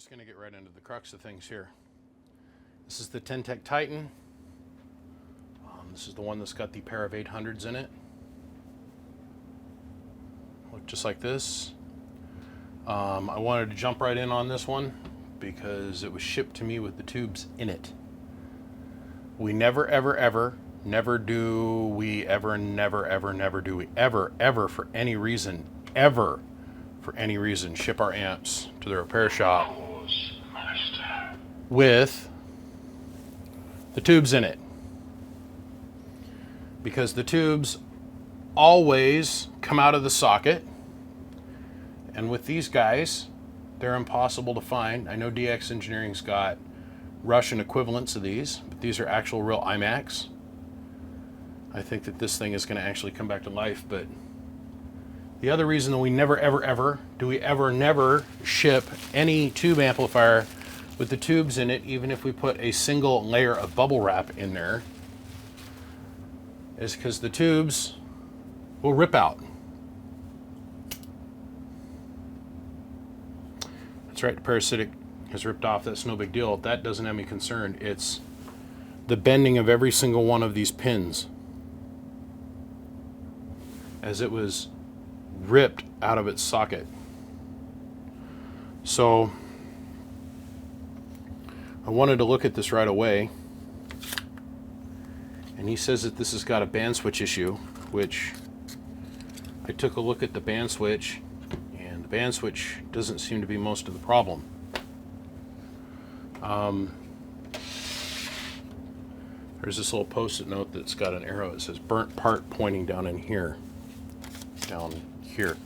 just going to get right into the crux of things here. This is the Tentec Ttitan. This is the one that's got the pair of 800s in it. Look just like this. I wanted to jump right in on this one because it was shipped to me with the tubes in it. We never, ever, ever, never do we ever, never, ever, never do we ever, ever for any reason, ever for any reason ship our amps to the repair shop with the tubes in it. Because the tubes always come out of the socket, and with these guys, they're impossible to find. I know DX Engineering's got Russian equivalents of these, but these are actual real iMacs. I think that this thing is going to actually come back to life, but the other reason that we never, ever, ever do we ever, never ship any tube amplifier with the tubes in it, even if we put a single layer of bubble wrap in there, is because the tubes will rip out. That's right, the parasitic has ripped off. That's no big deal. That doesn't have me concerned. It's the bending of every single one of these pins as it was ripped out of its socket. So I wanted to look at this right away, and he says that this has got a band switch issue, which I took a look at the band switch, and the band switch doesn't seem to be most of the problem. There's this little post-it note that's got an arrow that says burnt part pointing down in here. Down here.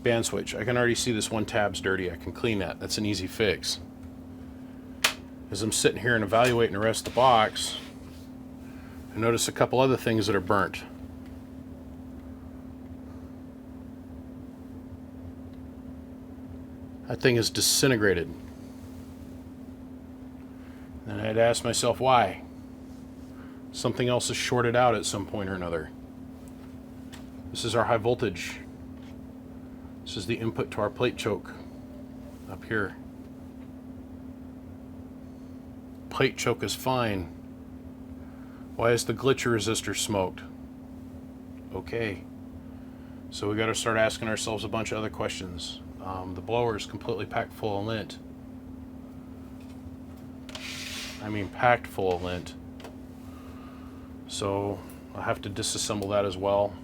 Band switch. I can already see this one tab's dirty. I can clean that. That's an easy fix. As I'm sitting here and evaluating the rest of the box, I notice a couple other things that are burnt. That thing is disintegrated. And I had to ask myself why. Something else is shorted out at some point or another. This is our high voltage. This is the input to our plate choke up here. Plate choke is fine. Why is the glitcher resistor smoked? Okay. So we got to start asking ourselves a bunch of other questions. The blower is completely packed full of lint. I mean packed full of lint. So I'll have to disassemble that as well.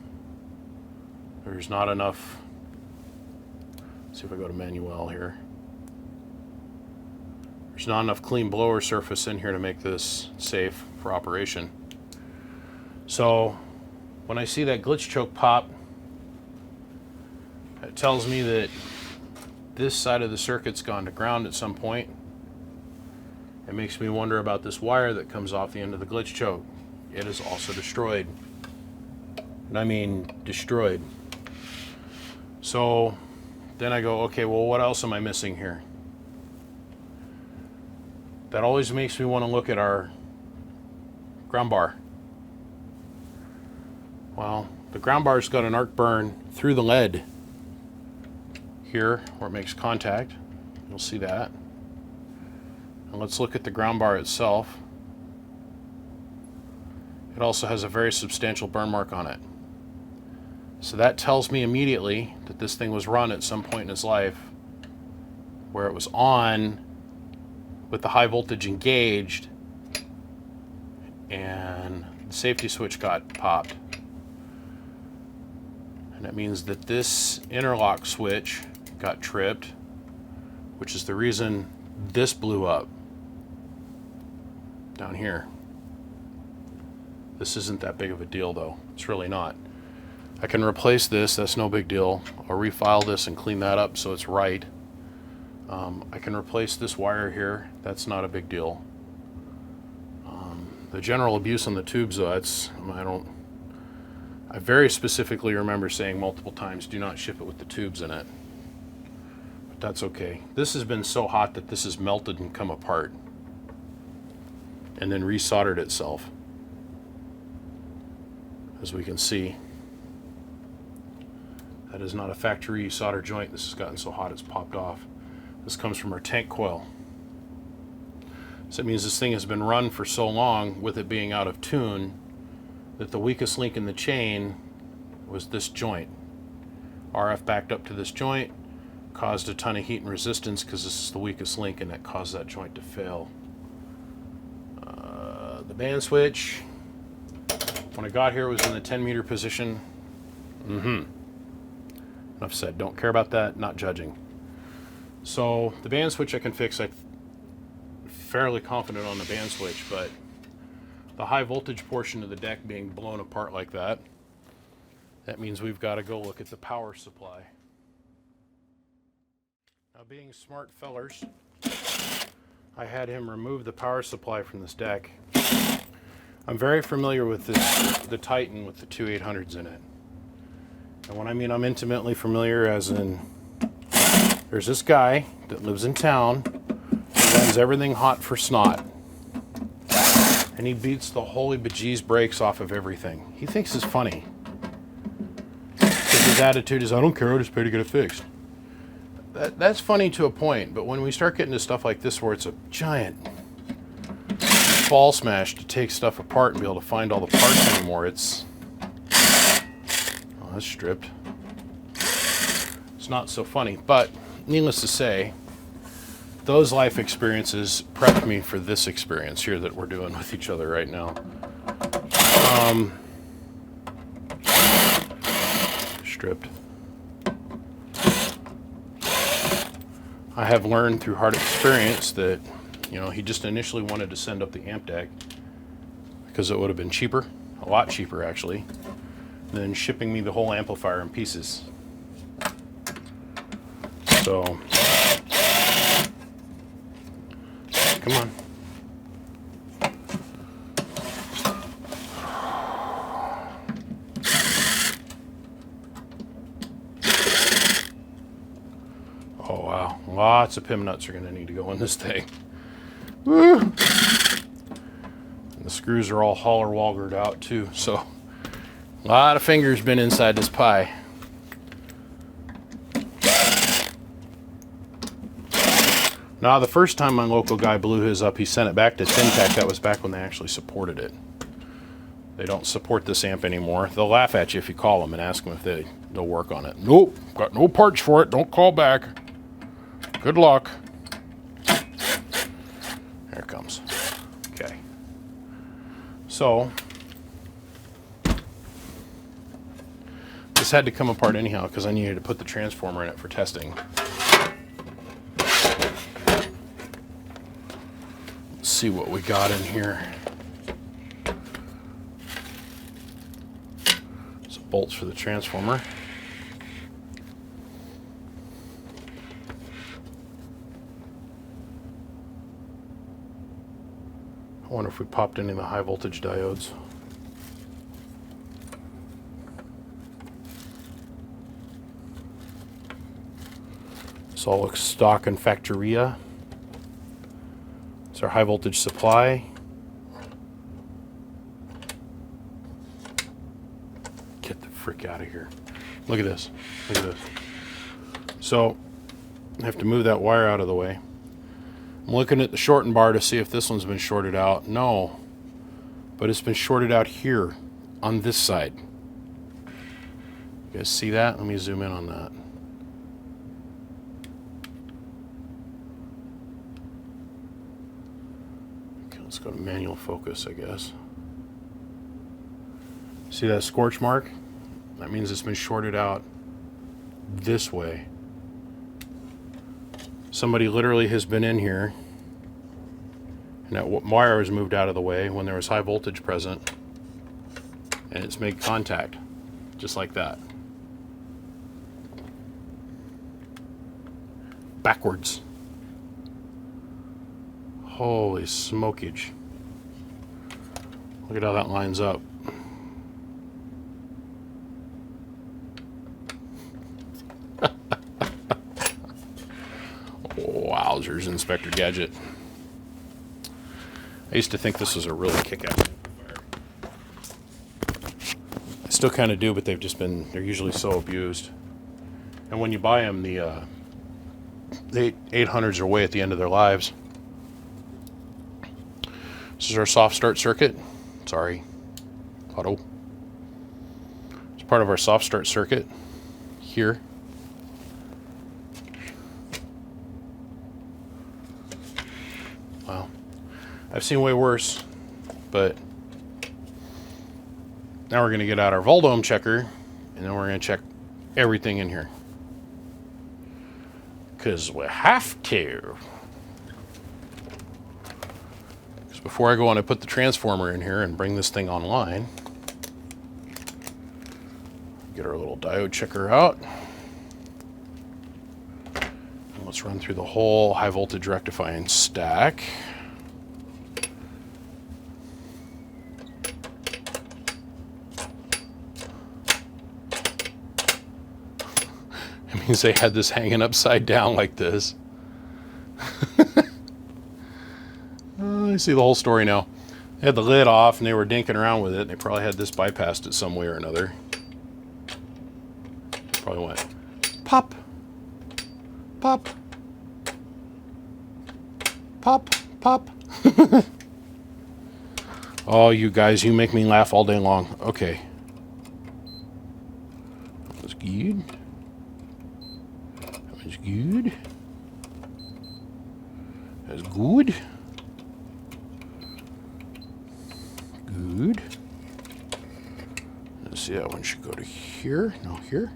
There's not enough. Let's see if I go to manual here. There's not enough clean blower surface in here to make this safe for operation. So when I see that glitch choke pop, it tells me that this side of the circuit's gone to ground at some point. It makes me wonder about this wire that comes off the end of the glitch choke. It is also destroyed. And I mean destroyed. So then I go, okay, well, what else am I missing here? That always makes me want to look at our ground bar. Well, the ground bar's got an arc burn through the lead here where it makes contact. You'll see that. And let's look at the ground bar itself. It also has a very substantial burn mark on it. So that tells me immediately that this thing was run at some point in its life where it was on with the high voltage engaged and the safety switch got popped. And that means that this interlock switch got tripped, which is the reason this blew up down here. This isn't that big of a deal though. It's really not. I can replace this, that's no big deal. I'll refile this and clean that up so it's right. I can replace this wire here, that's not a big deal. The general abuse on the tubes though, I very specifically remember saying multiple times, do not ship it with the tubes in it. But that's okay. This has been so hot that this has melted and come apart and then resoldered itself, as we can see. That is not a factory solder joint. This has gotten so hot it's popped off. This comes from our tank coil. So it means this thing has been run for so long with it being out of tune that the weakest link in the chain was this joint. RF backed up to this joint, caused a ton of heat and resistance because this is the weakest link, and that caused that joint to fail. The band switch, when I got here, it was in the 10-meter position. Enough said. Don't care about that. Not judging. So the band switch I can fix. I'm fairly confident on the band switch, but the high voltage portion of the deck being blown apart like that, that means we've got to go look at the power supply. Now, being smart fellers, I had him remove the power supply from this deck. I'm very familiar with the Titan with the 2800s in it. And when I mean I'm intimately familiar, as in there's this guy that lives in town who runs everything hot for snot. And he beats the holy bejeez brakes off of everything. He thinks it's funny. His attitude is, I don't care, I'll just pay to get it fixed. That's funny to a point, but when we start getting to stuff like this where it's a giant ball smash to take stuff apart and be able to find all the parts anymore, it's... Oh, that's stripped. It's not so funny, but needless to say, those life experiences prepped me for this experience here that we're doing with each other right now. Stripped. I have learned through hard experience that, you know, he just initially wanted to send up the amp deck because it would have been cheaper, a lot cheaper actually, than shipping me the whole amplifier in pieces. So, come on. Oh wow, lots of pim nuts are going to need to go in this thing. Woo! And the screws are all holler-walgered out too, so a lot of fingers been inside this pie. Now, the first time my local guy blew his up, he sent it back to Tentec. That was back when they actually supported it. They don't support this amp anymore. They'll laugh at you if you call them and ask them if they'll work on it. Nope, got no parts for it. Don't call back. Good luck. There it comes. Okay. So, this had to come apart anyhow because I needed to put the transformer in it for testing. See what we got in here. Some bolts for the transformer. I wonder if we popped any of the high voltage diodes. This all looks stock and Factoria. Our high voltage supply. Get the frick out of here. Look at this. Look at this. So I have to move that wire out of the way. I'm looking at the shorten bar to see if this one's been shorted out. No, but it's been shorted out here on this side. You guys see that? Let me zoom in on that. Let's go to manual focus, I guess. See that scorch mark? That means it's been shorted out this way. Somebody literally has been in here and that wire was moved out of the way when there was high voltage present, and it's made contact just like that. Backwards. Holy smokage. Look at how that lines up. Wowzers, Inspector Gadget. I used to think this was a really kick-ass amplifier. I still kind of do, but they're usually so abused. And when you buy them, The 800s are way at the end of their lives. This is our soft start circuit. Sorry, auto. It's part of our soft start circuit here. Wow, I've seen way worse, but now we're going to get out our Voldome checker, and then we're going to check everything in here. Because we have to. Because before I go on, I put the transformer in here and bring this thing online. Get our little diode checker out. And let's run through the whole high voltage rectifying stack. It means they had this hanging upside down like this. I see the whole story now. They had the lid off and they were dinking around with it, and they probably had this bypassed it some way or another. Probably went pop, pop, pop, pop. Oh, you guys, you make me laugh all day long. Okay. That was good. That was good. That's good. Good. Let's see, that one should go to here. No, here.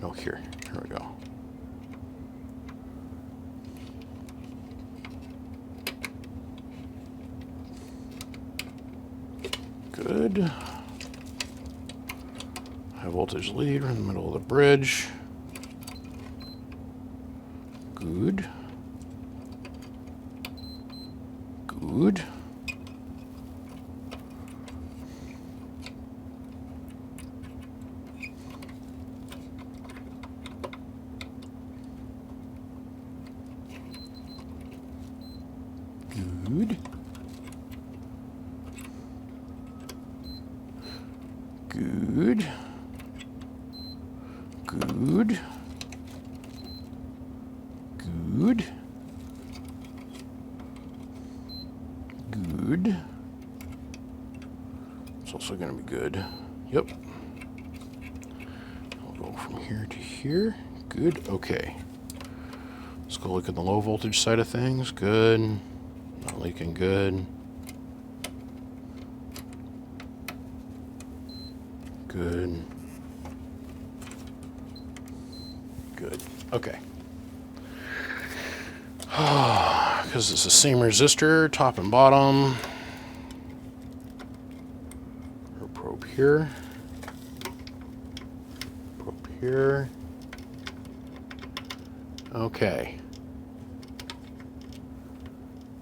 No, here. Here we go. Good. High voltage lead in the middle of the bridge. Good. Good. Good. Good. Good. Good. Good. It's also going to be good. Yep. I'll go from here to here. Good. Okay. Let's go look at the low voltage side of things. Good. Not leaking. Good. Good. Good. Okay. Because it's the same resistor, top and bottom. Our probe here. Probe here. Okay.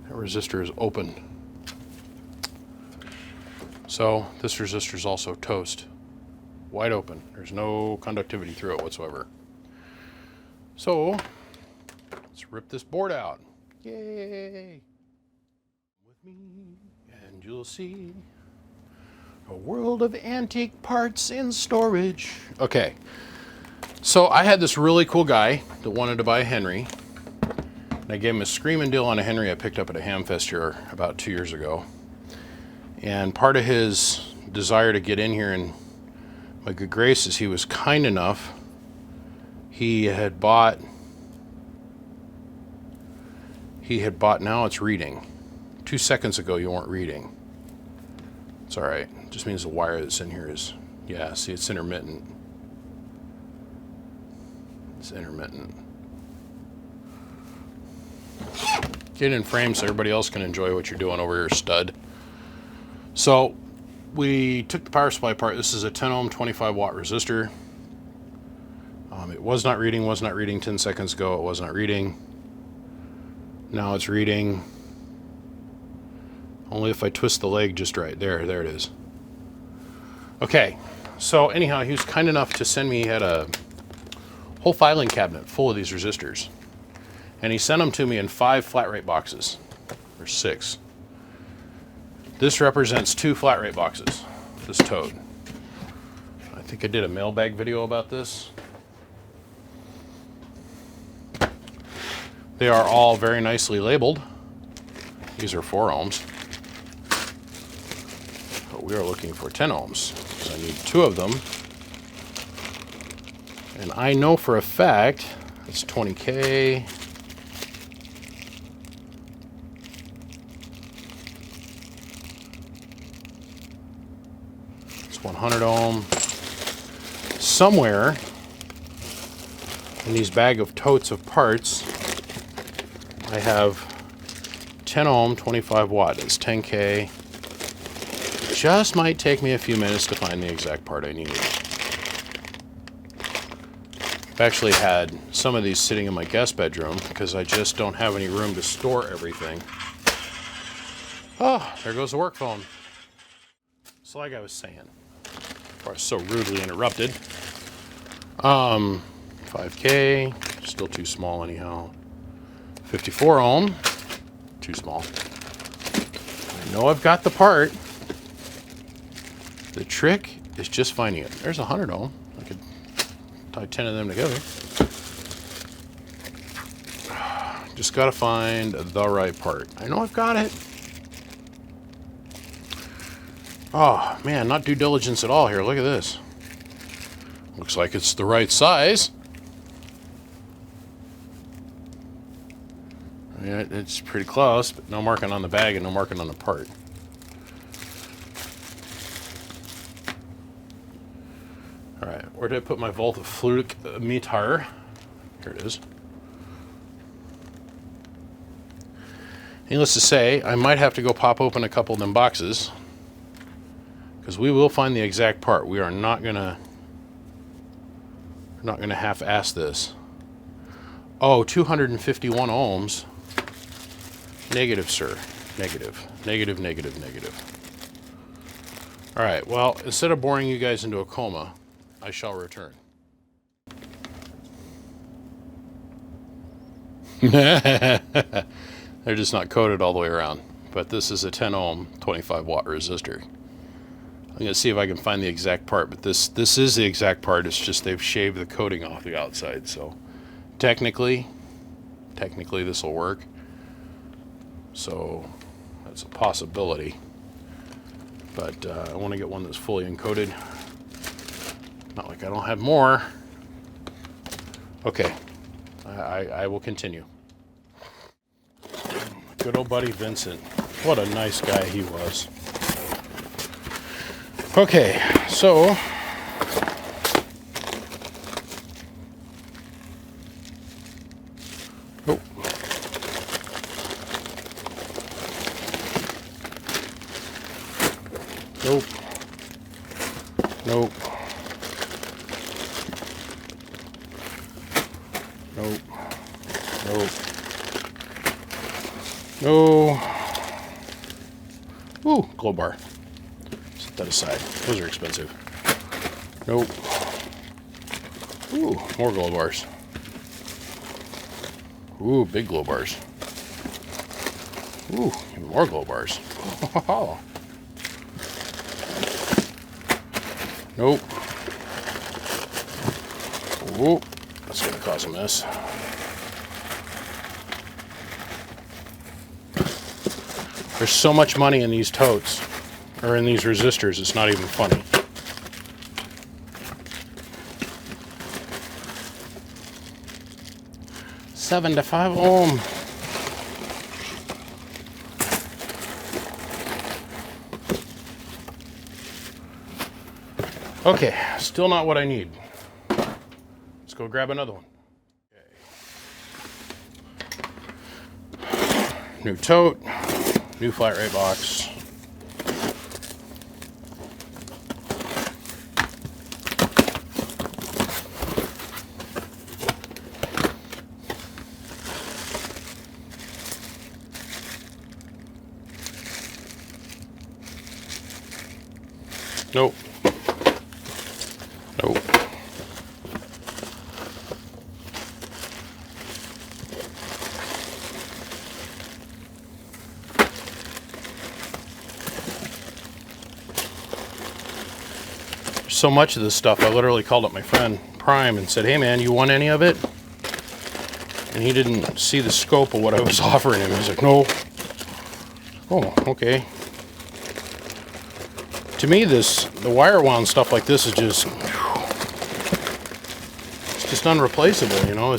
That resistor is open. So this resistor is also toast. Wide open. There's no conductivity through it whatsoever. So let's rip this board out. Yay! With me, and you'll see a world of antique parts in storage. Okay, so I had this really cool guy that wanted to buy a Henry, and I gave him a screaming deal on a Henry I picked up at a Hamfest here about 2 years ago. And part of his desire to get in here and my good graces, he was kind enough. He had bought, now it's reading. 2 seconds ago you weren't reading. It's all right. It just means the wire that's in here is, yeah, see, it's intermittent. It's intermittent. Get in frame so everybody else can enjoy what you're doing over here, stud. So we took the power supply apart. This is a 10 ohm, 25 watt resistor. It was not reading 10 seconds ago. It was not reading. Now it's reading. Only if I twist the leg just right. There it is. Okay, so anyhow, he was kind enough to send me, he had a whole filing cabinet full of these resistors. And he sent them to me in 5 flat rate boxes, or 6. This represents 2 flat rate boxes, this tote. I think I did a mailbag video about this. They are all very nicely labeled. These are 4 ohms. But we are looking for 10 ohms. So I need 2 of them. And I know for a fact it's 20K. It's 100 ohm. Somewhere in these bag of totes of parts, I have 10 ohm, 25 watt. It's 10K. Just might take me a few minutes to find the exact part I need. I've actually had some of these sitting in my guest bedroom because I just don't have any room to store everything. Oh, there goes the work phone. So like I was saying, before I was so rudely interrupted, 5K, still too small anyhow. 54 ohm, too small. I know I've got the part. The trick is just finding it. There's 100 ohm. I could tie 10 of them together. Just gotta find the right part. I know I've got it. Oh man, not due diligence at all here. Look at this. Looks like it's the right size. Yeah, it's pretty close, but no marking on the bag and no marking on the part. All right, where did I put my voltafluidometer? Here it is. Needless to say, I might have to go pop open a couple of them boxes because we will find the exact part. We are not gonna half-ass this. Oh, 251 ohms. Negative, sir. Negative. Negative, negative, negative. All right, well, instead of boring you guys into a coma, I shall return. They're just not coated all the way around. But this is a 10 ohm, 25 watt resistor. I'm gonna see if I can find the exact part, but this is the exact part. It's just they've shaved the coating off the outside. So technically this will work. So that's a possibility. But I want to get one that's fully uncoated. Not like I don't have more. Okay, I will continue. Good old buddy Vincent. What a nice guy he was. Okay, so nope. Nope. Nope. Nope. No. Ooh, glow bar. Set that aside. Those are expensive. Nope. Ooh, more glow bars. Ooh, big glow bars. Ooh, even more glow bars. Nope. Ooh, that's gonna cause a mess. There's so much money in these totes, or in these resistors, it's not even funny. Seven to 5 ohm. Okay, still not what I need. Let's go grab another one. Okay. New tote, new flat rate box. Nope. Nope. So much of this stuff, I literally called up my friend Prime and said, hey man, you want any of it? And he didn't see the scope of what I was offering him. He's like, no. Oh, okay. To me, the wire wound stuff like this is just, it's just unreplaceable, you know.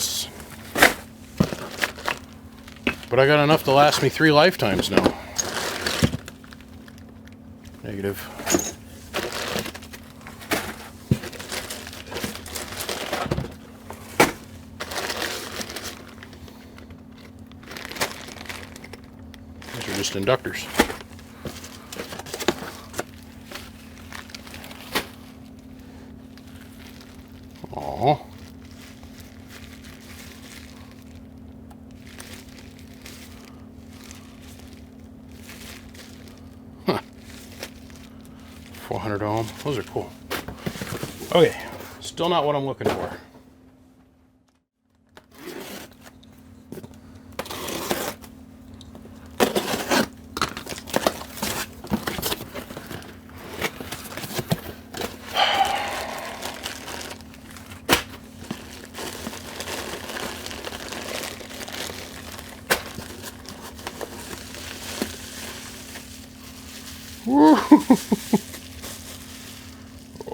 But I got enough to last me 3 lifetimes now. Negative. These are just inductors. Aww. Huh. 400 ohm. Those are cool. Okay. Still not what I'm looking for.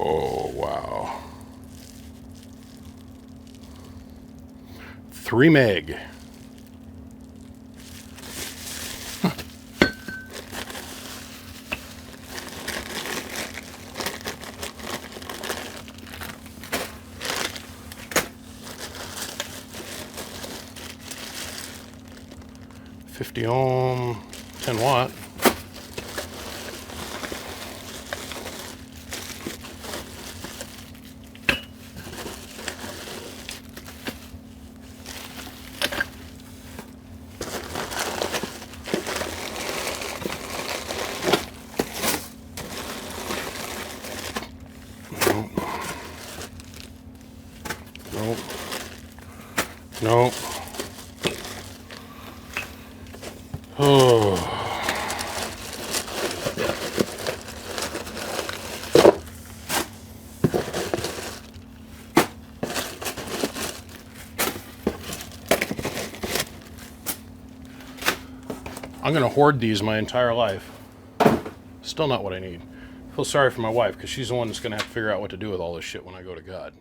Oh, wow. 3 meg. Huh. $50 ohm, 10 watt. Nope. Nope. Oh. I'm gonna hoard these my entire life. Still not what I need. I feel sorry for my wife because she's the one that's gonna have to figure out what to do with all this shit when I go to God.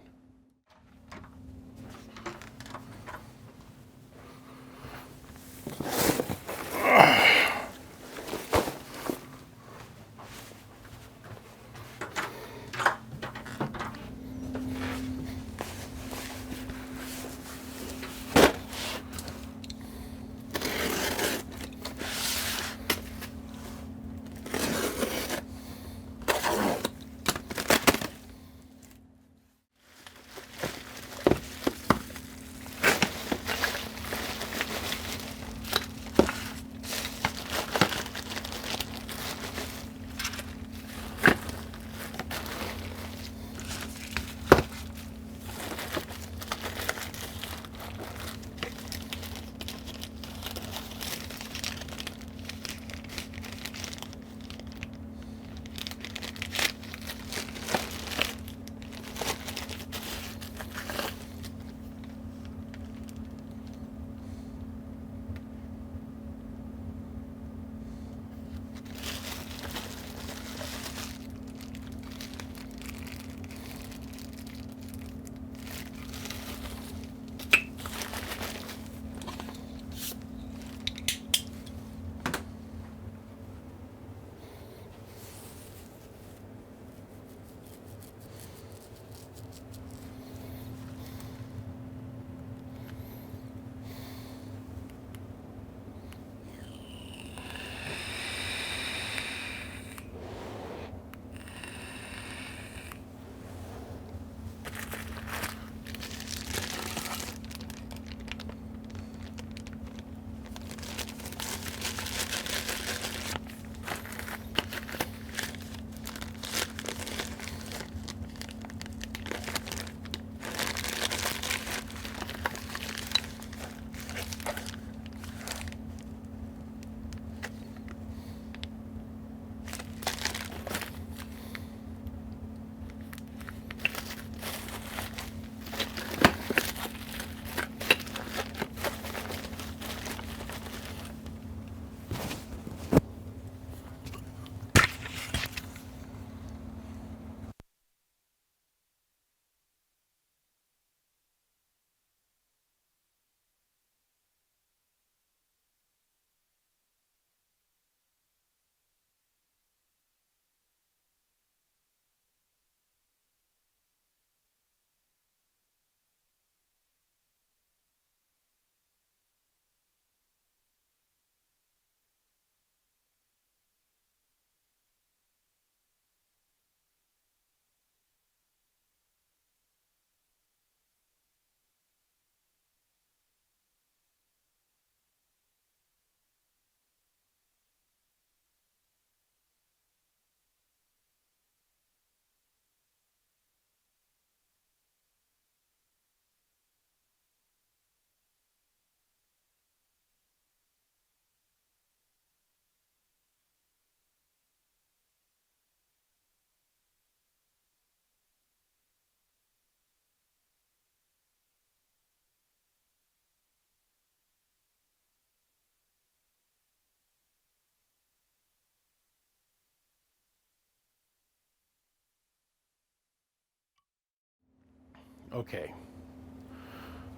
Okay.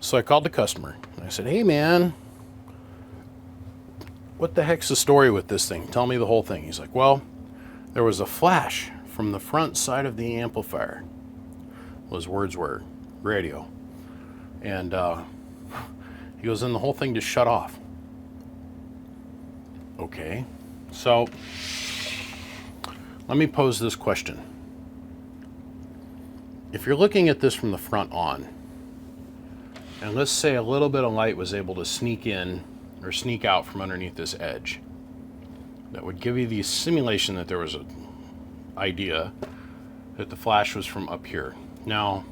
So I called the customer and I said, hey man, what the heck's the story with this thing? Tell me the whole thing. He's like, well, there was a flash from the front side of the amplifier. Well, his words were radio. And he goes, and the whole thing just shut off. Okay. So let me pose this question. If you're looking at this from the front on, and let's say a little bit of light was able to sneak in or sneak out from underneath this edge, that would give you the simulation that there was an idea that the flash was from up here. Now,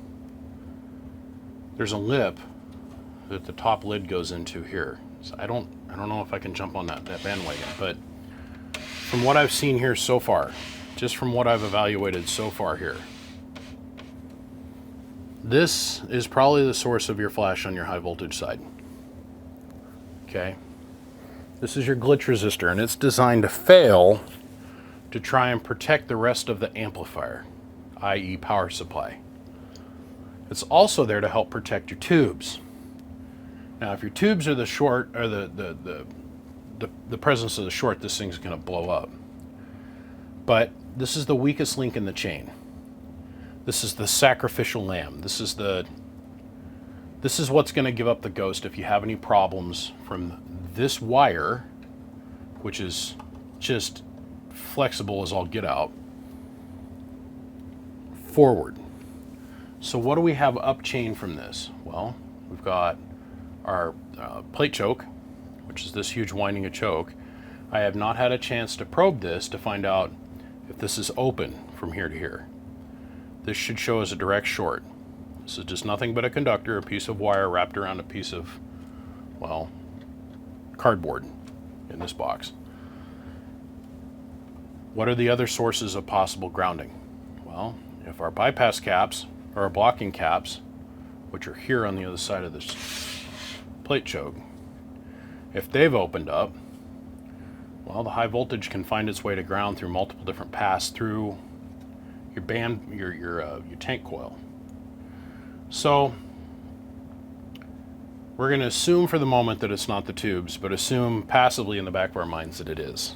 there's a lip that the top lid goes into here. So I don't know if I can jump on that bandwagon, but from what I've seen here so far, just from what I've evaluated so far here, this is probably the source of your flash on your high voltage side. Okay. This is your glitch resistor, and it's designed to fail to try and protect the rest of the amplifier, i.e. power supply. It's also there to help protect your tubes. Now, if your tubes are the short, or the presence of the short, this thing's going to blow up. But this is the weakest link in the chain. This is the sacrificial lamb. This is what's going to give up the ghost if you have any problems from this wire, which is just flexible as all get out, forward. So what do we have up chain from this? Well, we've got our plate choke, which is this huge winding of choke. I have not had a chance to probe this to find out if this is open from here to here. This should show as a direct short. This is just nothing but a conductor, a piece of wire wrapped around a piece of, well, cardboard in this box. What are the other sources of possible grounding? Well, if our bypass caps or our blocking caps, which are here on the other side of this plate choke, if they've opened up, well, the high voltage can find its way to ground through multiple different paths through your tank coil. So we're going to assume for the moment that it's not the tubes, but assume passively in the back of our minds that it is.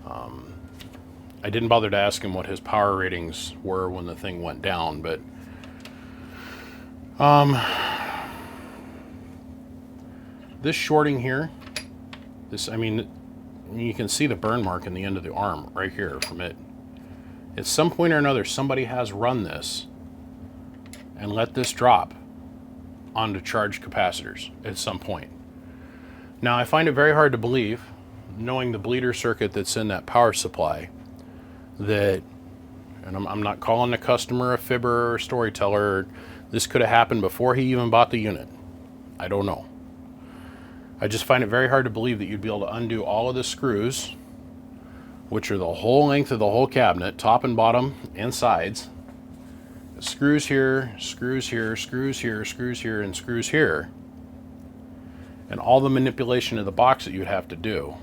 I didn't bother to ask him what his power ratings were when the thing went down, but this shorting here, I mean, you can see the burn mark in the end of the arm right here from it. At some point or another, somebody has run this and let this drop onto charged capacitors at some point. Now, I find it very hard to believe, knowing the bleeder circuit that's in that power supply, that, and I'm not calling the customer a fibber or storyteller, this could have happened before he even bought the unit. I don't know. I just find it very hard to believe that you'd be able to undo all of the screws, which are the whole length of the whole cabinet, top and bottom and sides. Screws here, screws here, screws here, screws here, and screws here. And all the manipulation of the box that you'd have to do.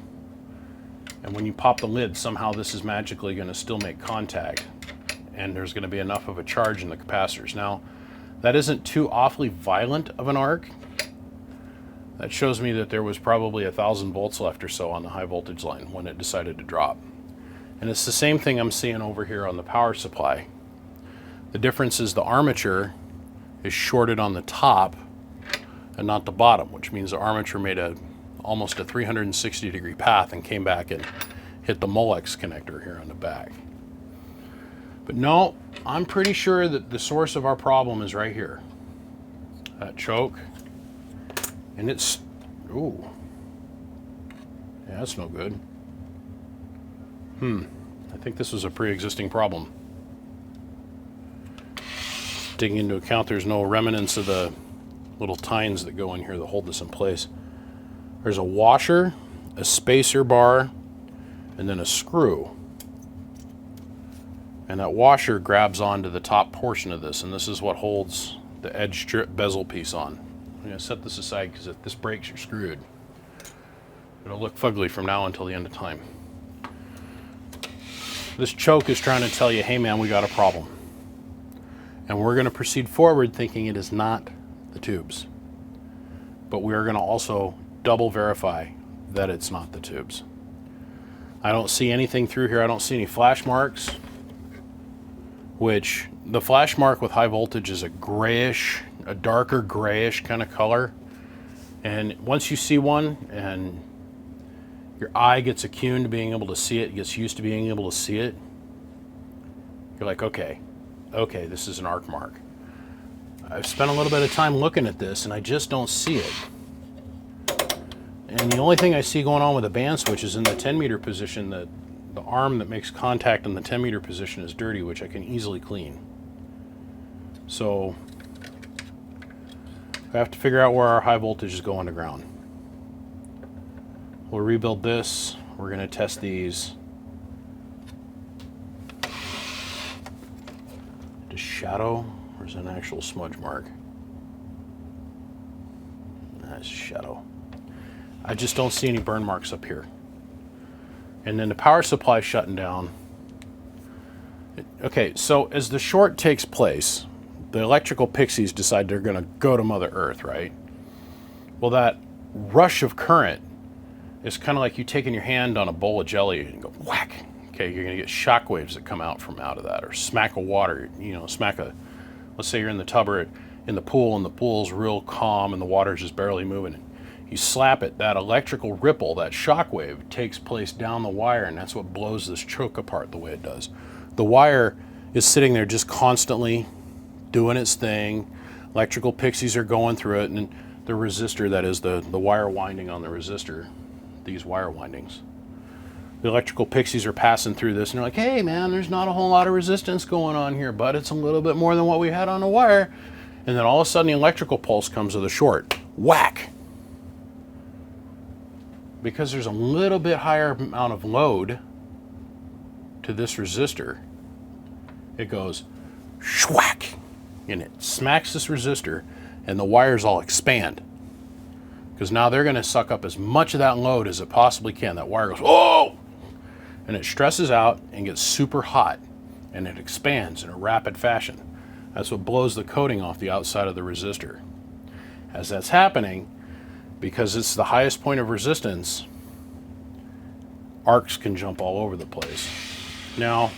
And when you pop the lid, somehow this is magically going to still make contact. And there's going to be enough of a charge in the capacitors. Now, that isn't too awfully violent of an arc. That shows me that there was probably 1,000 volts left or so on the high voltage line when it decided to drop. And it's the same thing I'm seeing over here on the power supply. The difference is the armature is shorted on the top and not the bottom, which means the armature made almost a 360-degree path and came back and hit the Molex connector here on the back. But no, I'm pretty sure that the source of our problem is right here. That choke. And it's, ooh, yeah, that's no good. I think this was a pre-existing problem. Taking into account there's no remnants of the little tines that go in here that hold this in place. There's a washer, a spacer bar, and then a screw. And that washer grabs onto the top portion of this, and this is what holds the edge strip bezel piece on. I'm going to set this aside because if this breaks, you're screwed. It'll look fugly from now until the end of time. This choke is trying to tell you, hey man, we got a problem. And we're going to proceed forward thinking it is not the tubes. But we are going to also double verify that it's not the tubes. I don't see anything through here. I don't see any flash marks, which the flash mark with high voltage is a grayish, a darker grayish kind of color. And once you see one and your eye gets attuned to being able to see it, gets used to being able to see it, you're like, okay, this is an arc mark. I've spent a little bit of time looking at this and I just don't see it. And the only thing I see going on with the band switch is in the 10 meter position, the arm that makes contact in the 10 meter position is dirty, which I can easily clean. So I have to figure out where our high voltage is going to ground. We'll rebuild this. We're going to test these. Just shadow, or is it an actual smudge mark? That's shadow. I just don't see any burn marks up here. And then the power supply shutting down. Okay, so as the short takes place, the electrical pixies decide they're going to go to Mother Earth, right? Well, that rush of current is kind of like you taking your hand on a bowl of jelly and go whack. Okay, you're going to get shock waves that come out of that, or smack of water, let's say you're in the tub or in the pool and the pool's real calm and the water's just barely moving. You slap it, that electrical ripple, that shock wave takes place down the wire, and that's what blows this choke apart the way it does. The wire is sitting there just constantly doing its thing. Electrical pixies are going through it, and the resistor, that is the wire winding on the resistor, these wire windings. The electrical pixies are passing through this, and they're like, hey man, there's not a whole lot of resistance going on here, but it's a little bit more than what we had on the wire. And then all of a sudden the electrical pulse comes to the short. Whack! Because there's a little bit higher amount of load to this resistor, it goes schwack, and it smacks this resistor, and the wires all expand. Because now they're going to suck up as much of that load as it possibly can. That wire goes, oh! And it stresses out and gets super hot, and it expands in a rapid fashion. That's what blows the coating off the outside of the resistor. As that's happening, because it's the highest point of resistance, arcs can jump all over the place. Now,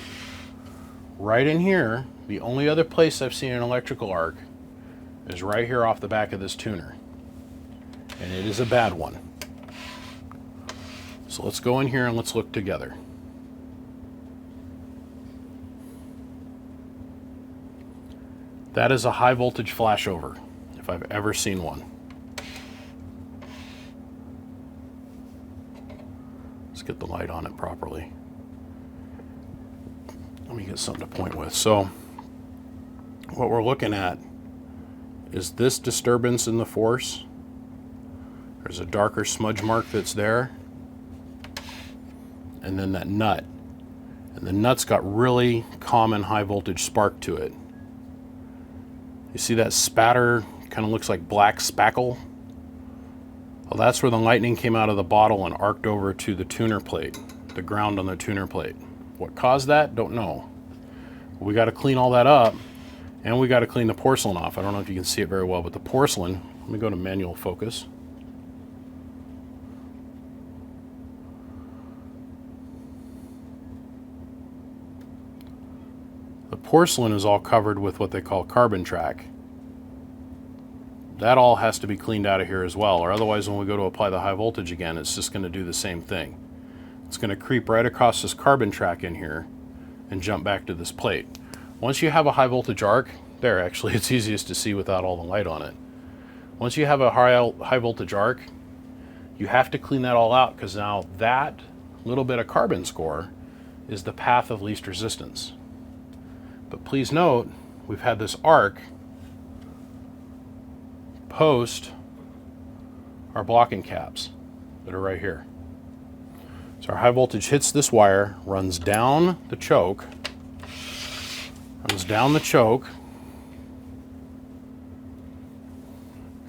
right in here, the only other place I've seen an electrical arc is right here off the back of this tuner. And it is a bad one. So let's go in here and let's look together. That is a high voltage flashover, if I've ever seen one. Let's get the light on it properly. Let me get something to point with. So what we're looking at is this disturbance in the force. There's a darker smudge mark that's there. And then that nut. And the nut's got really common high voltage spark to it. You see that spatter? Kind of looks like black spackle. Well, that's where the lightning came out of the bottle and arced over to the tuner plate, the ground on the tuner plate. What caused that? Don't know. We got to clean all that up, and we got to clean the porcelain off. I don't know if you can see it very well, but the porcelain, let me go to manual focus. The porcelain is all covered with what they call carbon track. That all has to be cleaned out of here as well, or otherwise when we go to apply the high voltage again, it's just going to do the same thing. It's going to creep right across this carbon track in here and jump back to this plate. Once you have a high voltage arc, there actually it's easiest to see without all the light on it. Once you have a high voltage arc, you have to clean that all out, because now that little bit of carbon score is the path of least resistance. But please note, we've had this arc post our blocking caps that are right here. So our high voltage hits this wire, runs down the choke,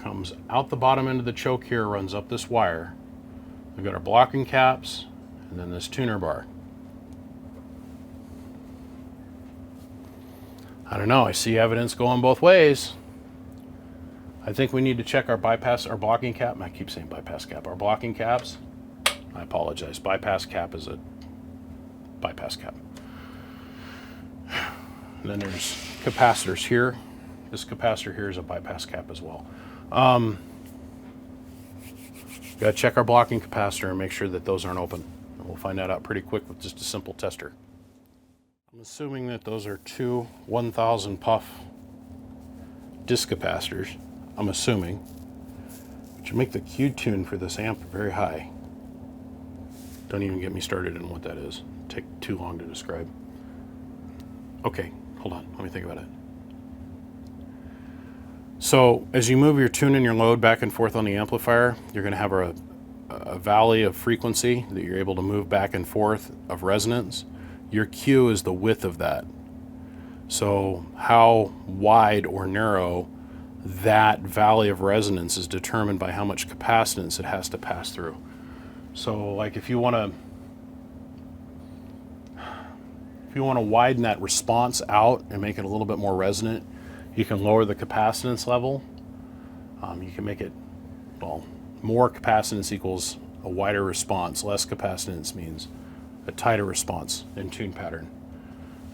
comes out the bottom end of the choke here, runs up this wire. We've got our blocking caps and then this tuner bar. I don't know. I see evidence going both ways. I think we need to check our blocking cap. I keep saying bypass cap. Our blocking caps. I apologize. Bypass cap is a bypass cap. And then there's capacitors here. This capacitor here is a bypass cap as well. Got to check our blocking capacitor and make sure that those aren't open. And we'll find that out pretty quick with just a simple tester. I'm assuming that those are two 1000 puff disc capacitors. I'm assuming, which will make the Q tune for this amp very high. Don't even get me started on what that is. Take too long to describe. Okay, hold on, let me think about it. So as you move your tune and your load back and forth on the amplifier, you're going to have a valley of frequency that you're able to move back and forth of resonance. Your Q is the width of that. So how wide or narrow that valley of resonance is determined by how much capacitance it has to pass through. So like if you want to widen that response out and make it a little bit more resonant, you can lower the capacitance level. You can make it, well, more capacitance equals a wider response. Less capacitance means a tighter response in tune pattern.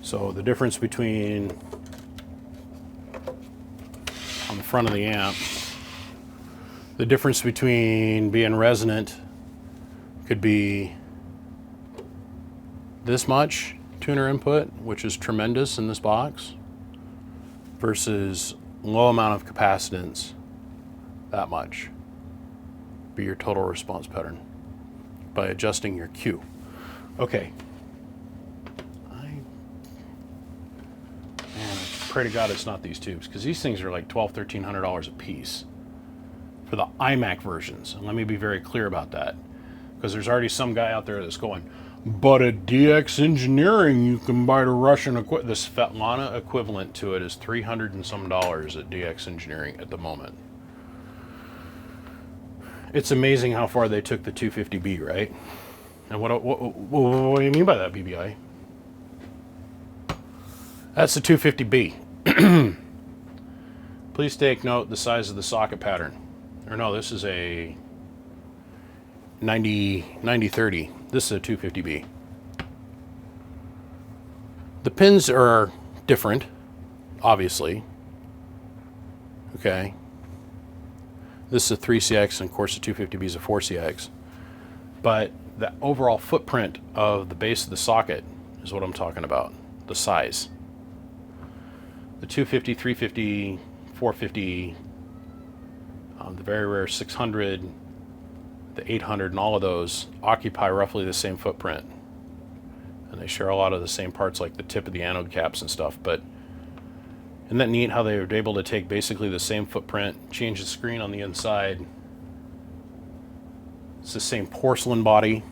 So the difference between on the front of the amp, the difference between being resonant could be this much tuner input, which is tremendous in this box, versus low amount of capacitance, that much, be your total response pattern by adjusting your Q. Okay. Man, I pray to God it's not these tubes, because these things are like $1,200–1,300 a piece for the iMac versions. And let me be very clear about that, because there's already some guy out there that's going, but at DX Engineering you can buy the Russian equipment. The Svetlana equivalent to it is $300 and some at DX Engineering at the moment. It's amazing how far they took the 250B, right? And what do you mean by that, BBI? That's the 250B. Please take note the size of the socket pattern. Or no, this is a 9030. This is a 250B. The pins are different, obviously. Okay. This is a 3cx, and of course the 250B is a 4cx. But the overall footprint of the base of the socket is what I'm talking about, the size. The 250, 350, 450, the very rare 600, the 800, and all of those occupy roughly the same footprint. And they share a lot of the same parts, like the tip of the anode caps and stuff. But isn't that neat how they were able to take basically the same footprint, change the screen on the inside. It's the same porcelain body.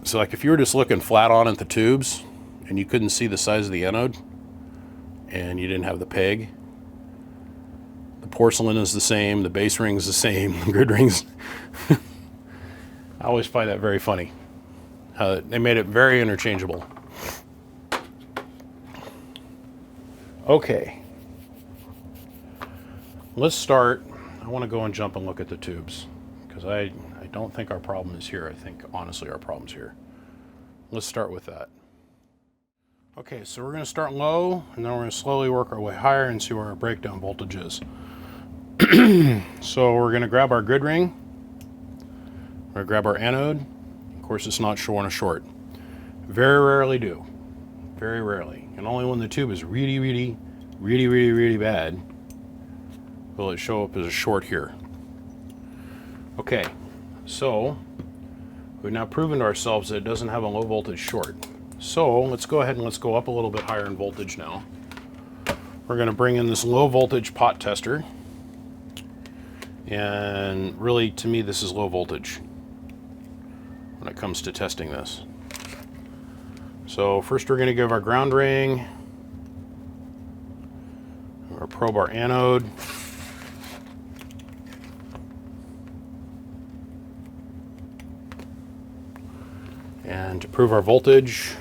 So like if you were just looking flat on at the tubes and you couldn't see the size of the anode and you didn't have the peg, the porcelain is the same, the base ring is the same, the grid rings. I always find that very funny. They made it very interchangeable. Okay. Let's start. I want to go and jump and look at the tubes, because I don't think our problem is here. I think honestly our problem's here. Let's start with that. Okay, so we're going to start low, and then we're going to slowly work our way higher and see where our breakdown voltage is. So we're going to grab our grid ring. We're going to grab our anode. Of course, it's not short on a short. Very rarely do. Very rarely. And only when the tube is really bad will it show up as a short here. Okay, so we've now proven to ourselves that it doesn't have a low voltage short. So let's go ahead and let's go up a little bit higher in voltage now. We're going to bring in this low voltage pot tester. And really, to me, this is low voltage when it comes to testing this. So first we're going to give our ground ring, or probe our anode. And to prove our voltage,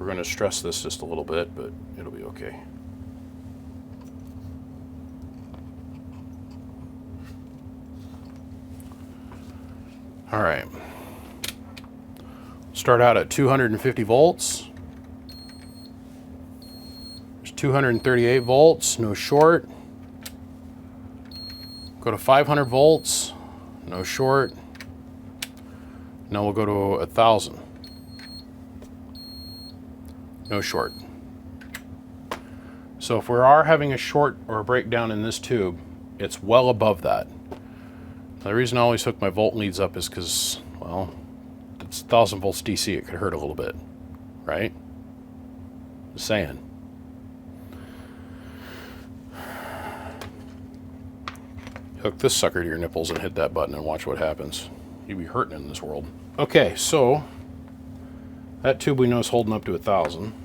We're going to stress this just a little bit, but it'll be okay. All right. Start out at 250 volts. There's 238 volts, no short. Go to 500 volts, no short. Now we'll go to 1,000. No short. So if we are having a short or a breakdown in this tube, it's well above that. Now, the reason I always hook my volt leads up is because, well, it's 1,000 volts DC. It could hurt a little bit, right? Just saying. Hook this sucker to your nipples and hit that button and watch what happens. You'd be hurting in this world. Okay, so that tube we know is holding up to 1,000.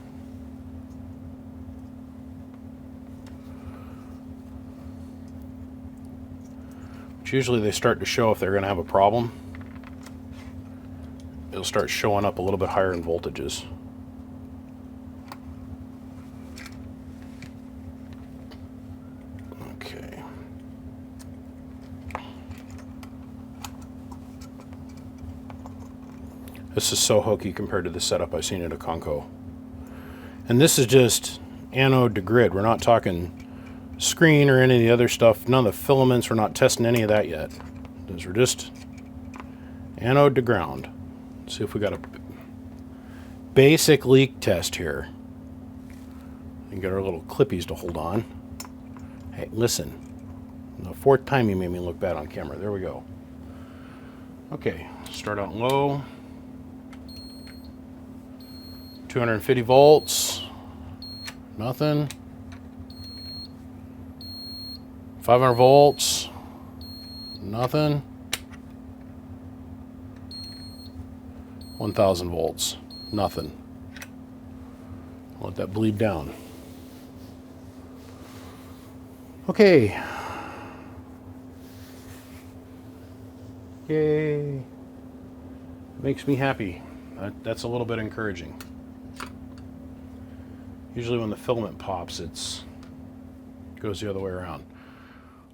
Which usually they start to show if they're going to have a problem. It'll start showing up a little bit higher in voltages. Okay. This is so hokey compared to the setup I've seen at a Conco. And this is just anode to grid. We're not talking screen or any of the other stuff. None of the filaments. We're not testing any of that yet. Those are just anode to ground. Let's see if we got a basic leak test here. And get our little clippies to hold on. Hey, listen. The fourth time you made me look bad on camera. There we go. Okay, start out low. 250 volts. Nothing. 500 volts. Nothing. 1,000 volts. Nothing. Let that bleed down. Okay. Yay. Makes me happy. That's a little bit encouraging. Usually when the filament pops, it goes the other way around.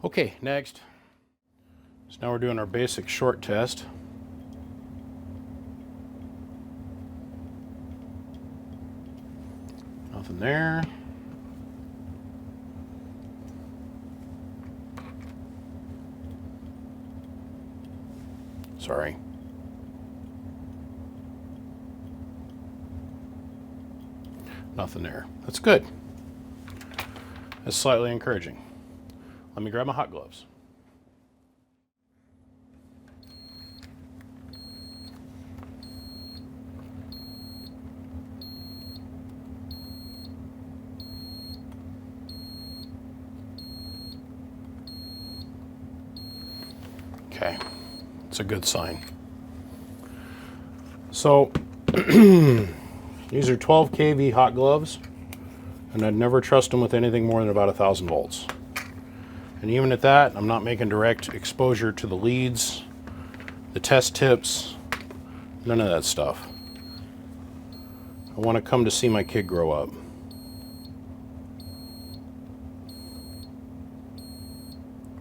Okay, next. So now we're doing our basic short test. Nothing there. Sorry. Nothing there. That's good. That's slightly encouraging. Let me grab my hot gloves. Okay, it's a good sign. So, these are 12 kV hot gloves, and I'd never trust them with anything more than about 1,000 volts. And even at that, I'm not making direct exposure to the leads, the test tips, none of that stuff. I want to come to see my kid grow up.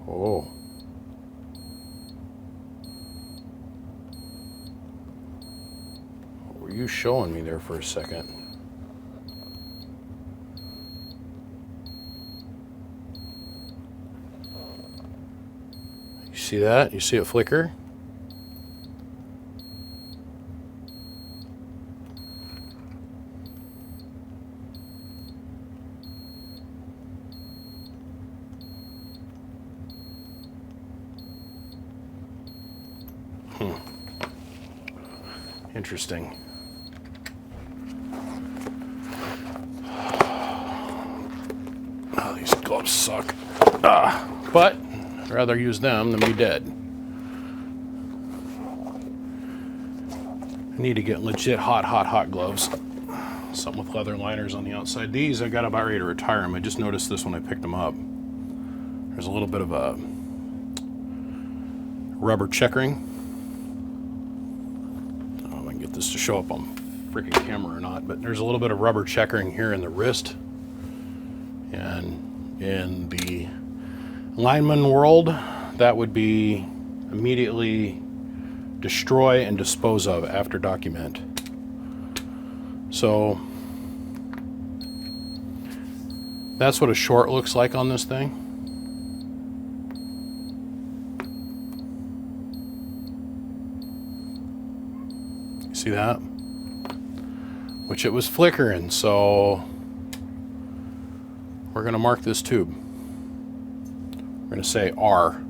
Oh. What were you showing me there for a second? You see that? You see it flicker? Interesting. Oh, these gloves suck. But I'd rather use them than be dead. I need to get legit hot gloves. Something with leather liners on the outside. These I got about ready to retire them. I just noticed this when I picked them up. There's a little bit of a rubber checkering. Oh, if I can get this to show up on freaking camera or not, but there's a little bit of rubber checkering here in the wrist. And in the lineman world, that would be immediately destroy and dispose of after document. So that's what a short looks like on this thing. You see that? Which it was flickering, so we're going to mark this tube. We're going to say R.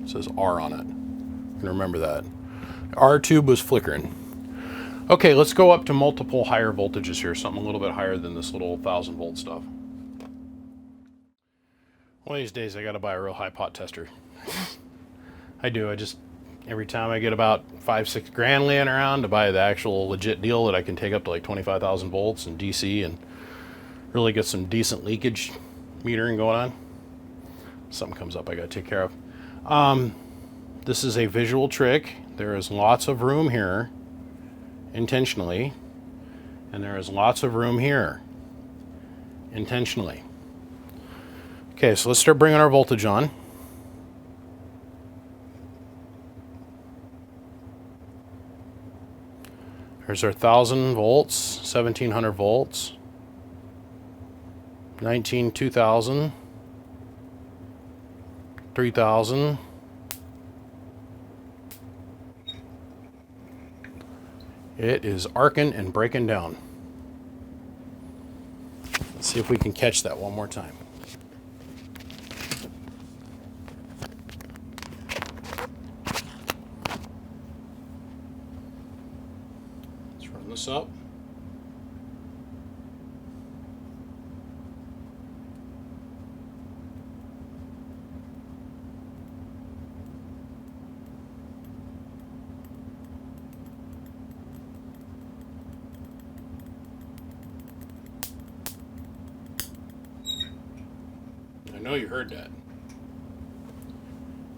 It says R on it. You can remember that. R tube was flickering. Okay, let's go up to multiple higher voltages here, something a little bit higher than this little 1,000 volt stuff. One of these days I got to buy a real high pot tester. I do. Every time I get about 5-6 grand laying around to buy the actual legit deal that I can take up to like 25,000 volts and DC and really get some decent leakage metering going on. Something comes up I got to take care of. This is a visual trick. There is lots of room here intentionally, and there is lots of room here intentionally. Okay, so let's start bringing our voltage on. There's our 1,000 volts, 1,700 volts, 2,000, 3,000. It is arcing and breaking down. Let's see if we can catch that one more time. Let's run this up. I know you heard that.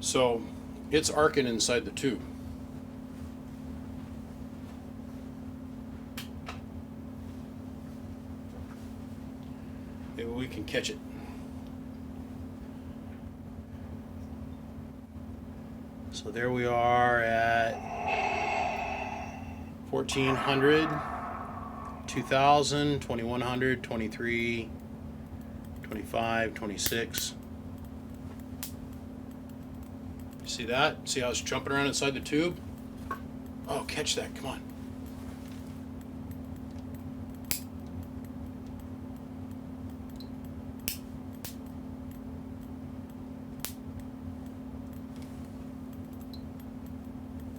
So it's arcing inside the tube. Maybe we can catch it. So there we are at 1,400, 2,000, 2,100, 23, 25, 26. You see that? See how it's jumping around inside the tube? Oh, catch that, come on.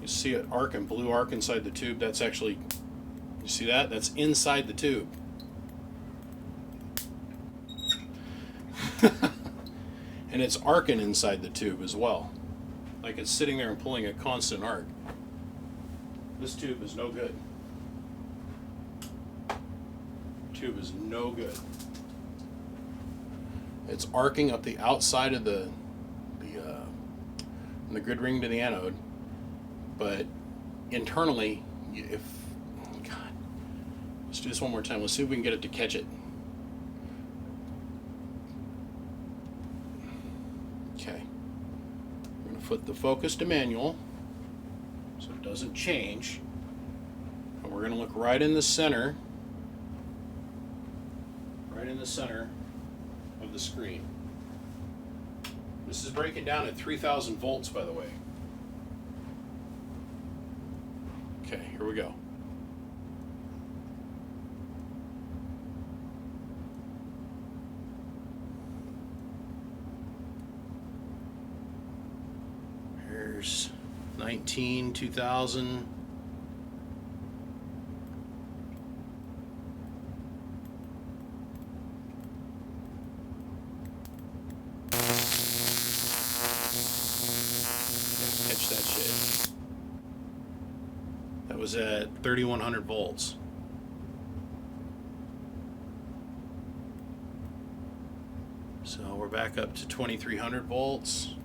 You see it arc and blue arc inside the tube. That's actually, you see that? That's inside the tube. And it's arcing inside the tube as well. Like it's sitting there and pulling a constant arc. This tube is no good. Tube is no good. It's arcing up the outside of the grid ring to the anode, but internally, God, let's do this one more time. Let's see if we can get it to catch it. Okay, we're going to put the focus to manual so it doesn't change, and we're going to look right in the center of the screen. This is breaking down at 3,000 volts, by the way. Okay, here we go. Here's 19, 2,000. Catch that shit. That was at 3,100 volts. So we're back up to 2,300 volts.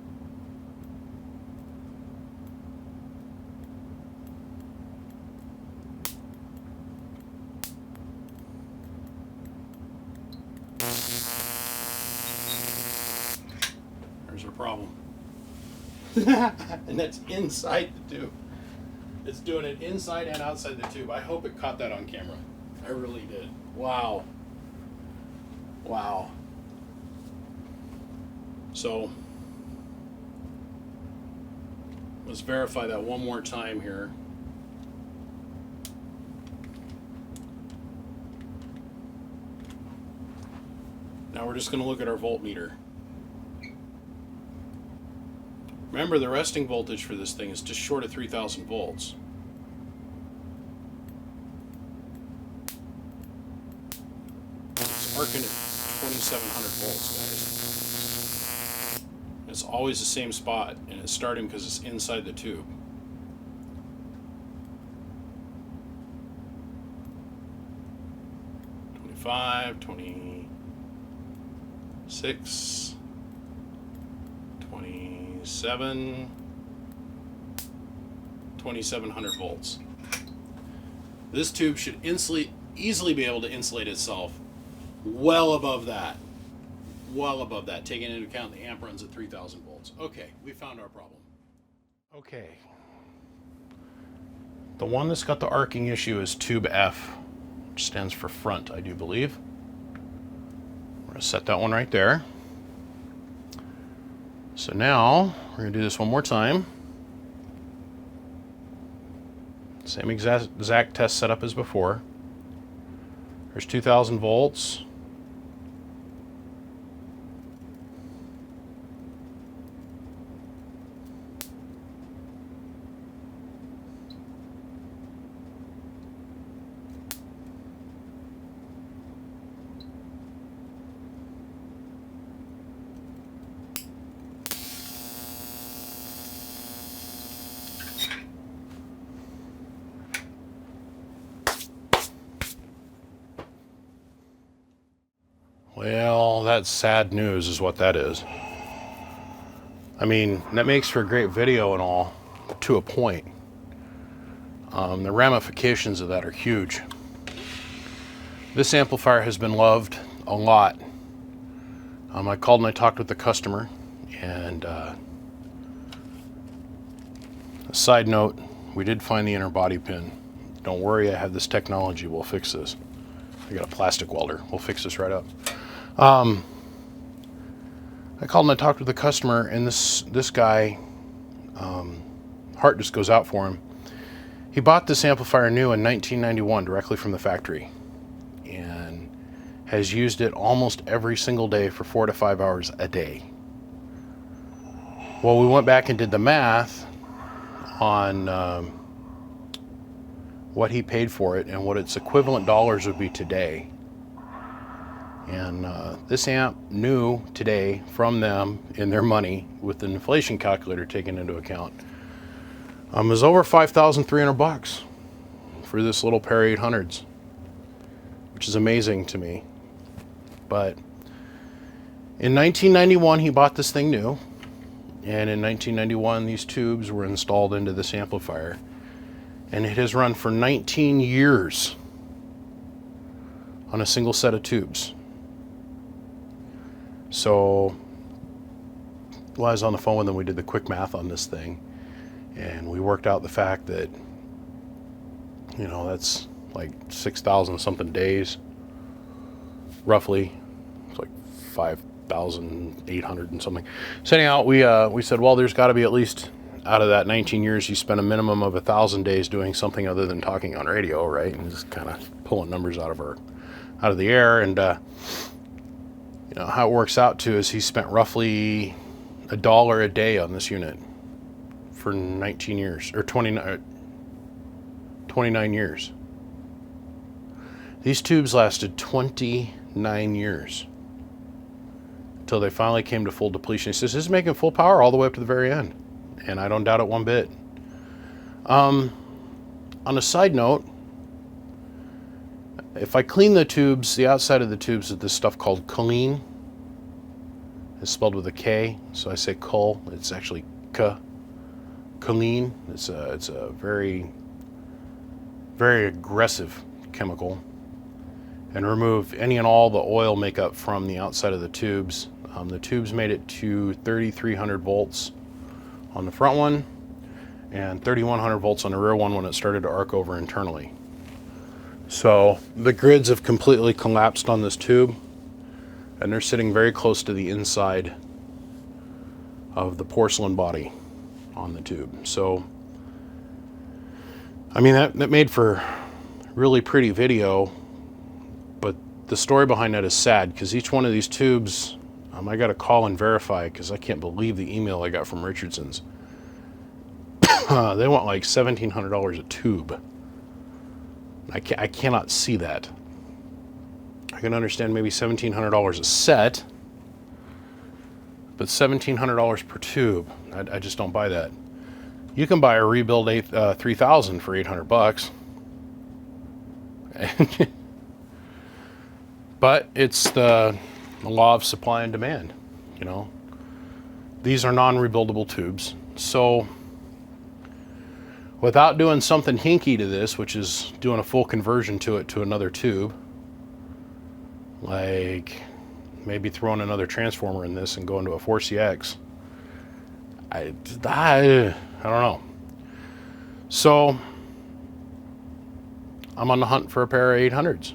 And that's inside the tube. It's doing it inside and outside the tube. I hope it caught that on camera. I really did. Wow. Wow. So let's verify that one more time here. Now we're just going to look at our voltmeter. Remember, the resting voltage for this thing is just short of 3,000 volts. It's arcing at 2,700 volts, guys. It's always the same spot, and it's starting because it's inside the tube. $25, $26, $27, 2,700 volts. This tube should easily be able to insulate itself well above that. Well above that, taking into account the amp runs at 3,000 volts. Okay, we found our problem. Okay. The one that's got the arcing issue is tube F, which stands for front, I do believe. We're going to set that one right there. So now, we're going to do this one more time. Same exact test setup as before. There's 2,000 volts. Well, that's sad news is what that is. I mean, that makes for a great video and all, to a point. The ramifications of that are huge. This amplifier has been loved a lot. I called and I talked with the customer, and a side note, we did find the inner body pin. Don't worry, I have this technology, we'll fix this. I got a plastic welder, we'll fix this right up. I called and I talked with the customer, and this guy, heart just goes out for him. He bought this amplifier new in 1991 directly from the factory, and has used it almost every single day for 4 to 5 hours a day. Well, we went back and did the math on what he paid for it and what its equivalent dollars would be today. And this amp new today from them in their money with the inflation calculator taken into account is over $5,300 for this little pair of 800s, which is amazing to me. But in 1991 he bought this thing new, and in 1991 these tubes were installed into this amplifier, and it has run for 19 years on a single set of tubes. So while I was on the phone with them, we did the quick math on this thing, and we worked out the fact that, you know, that's like 6,000 something days, roughly. It's like 5,800 and something. So anyhow, we said, well, there's got to be at least, out of that 19 years, you spent a minimum of 1,000 days doing something other than talking on radio, right? And just kind of pulling numbers out of the air. And you know, how it works out to is he spent roughly $1 a day on this unit for 19 years, or 29 years. These tubes lasted 29 years until they finally came to full depletion. He says, this is making full power all the way up to the very end, and I don't doubt it one bit. On a side note, if I clean the tubes, the outside of the tubes with this stuff called choline, it's spelled with a K, so I say chol, it's actually K. Choline, it's a very, very aggressive chemical, and remove any and all the oil makeup from the outside of the tubes. The tubes made it to 3,300 volts on the front one and 3100 volts on the rear one when it started to arc over internally. So the grids have completely collapsed on this tube, and they're sitting very close to the inside of the porcelain body on the tube. So, I mean, that made for really pretty video, but the story behind that is sad, because each one of these tubes, I got to call and verify, because I can't believe the email I got from Richardson's. They want like $1,700 a tube. I cannot see that. I can understand maybe $1,700 a set, but $1,700 per tube, I just don't buy that. You can buy a rebuild 3000 for 800 bucks. But it's the law of supply and demand, you know. These are non-rebuildable tubes. So without doing something hinky to this, which is doing a full conversion to another tube, like maybe throwing another transformer in this and going to a 4CX, I don't know. So I'm on the hunt for a pair of 800s,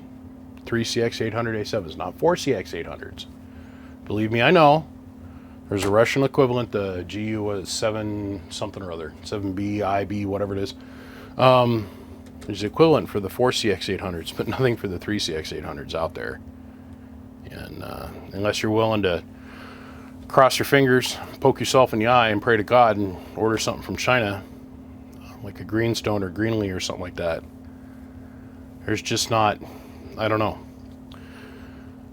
3cx800a7s, not 4cx800s. Believe me, I know. There's a Russian equivalent, the GU was 7 something or other, 7B, IB, whatever it is. There's the equivalent for the 4cx800s, but nothing for the 3cx800s out there. And unless you're willing to cross your fingers, poke yourself in the eye, and pray to God and order something from China, like a Greenstone or Greenlee or something like that, there's just not, I don't know.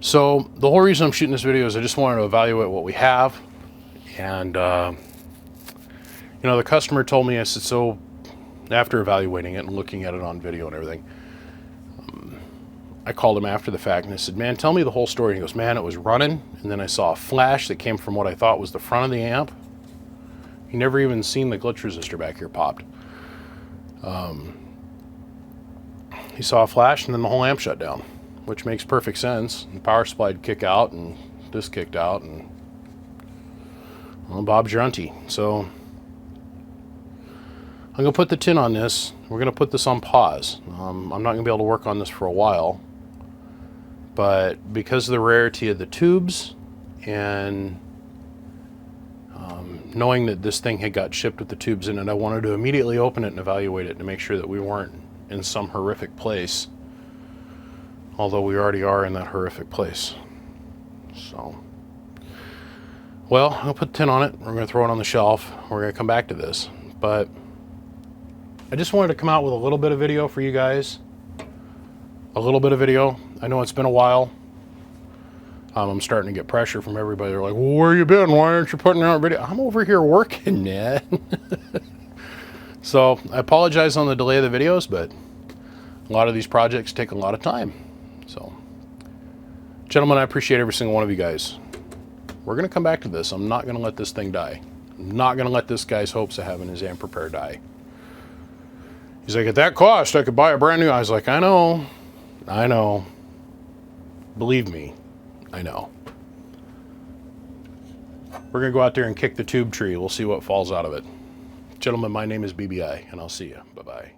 So the whole reason I'm shooting this video is I just wanted to evaluate what we have. And, you know, the customer told me, I said, so after evaluating it and looking at it on video and everything, I called him after the fact and I said, man, tell me the whole story. And he goes, man, it was running, and then I saw a flash that came from what I thought was the front of the amp. He never even seen the glitch resistor back here popped. He saw a flash and then the whole amp shut down, which makes perfect sense. The power supply would kick out and this kicked out, and well, Bob's your auntie. So I'm gonna put the tin on this. We're gonna put this on pause. I'm not gonna be able to work on this for a while, but because of the rarity of the tubes and knowing that this thing had got shipped with the tubes in it, I wanted to immediately open it and evaluate it to make sure that we weren't in some horrific place, although we already are in that horrific place. So, well, I'll put the tin on it. We're going to throw it on the shelf. We're going to come back to this, but I just wanted to come out with a little bit of video for you guys. A little bit of video. I know it's been a while. I'm starting to get pressure from everybody. They're like, well, where you been? Why aren't you putting out a video? I'm over here working, Ned. So I apologize on the delay of the videos, but a lot of these projects take a lot of time. So, gentlemen, I appreciate every single one of you guys. We're going to come back to this. I'm not going to let this thing die. I'm not going to let this guy's hopes of having his amp repair die. He's like, at that cost, I could buy a brand new. I was like, I know. Believe me, I know. We're going to go out there and kick the tube tree. We'll see what falls out of it. Gentlemen, my name is BBI, and I'll see you. Bye-bye.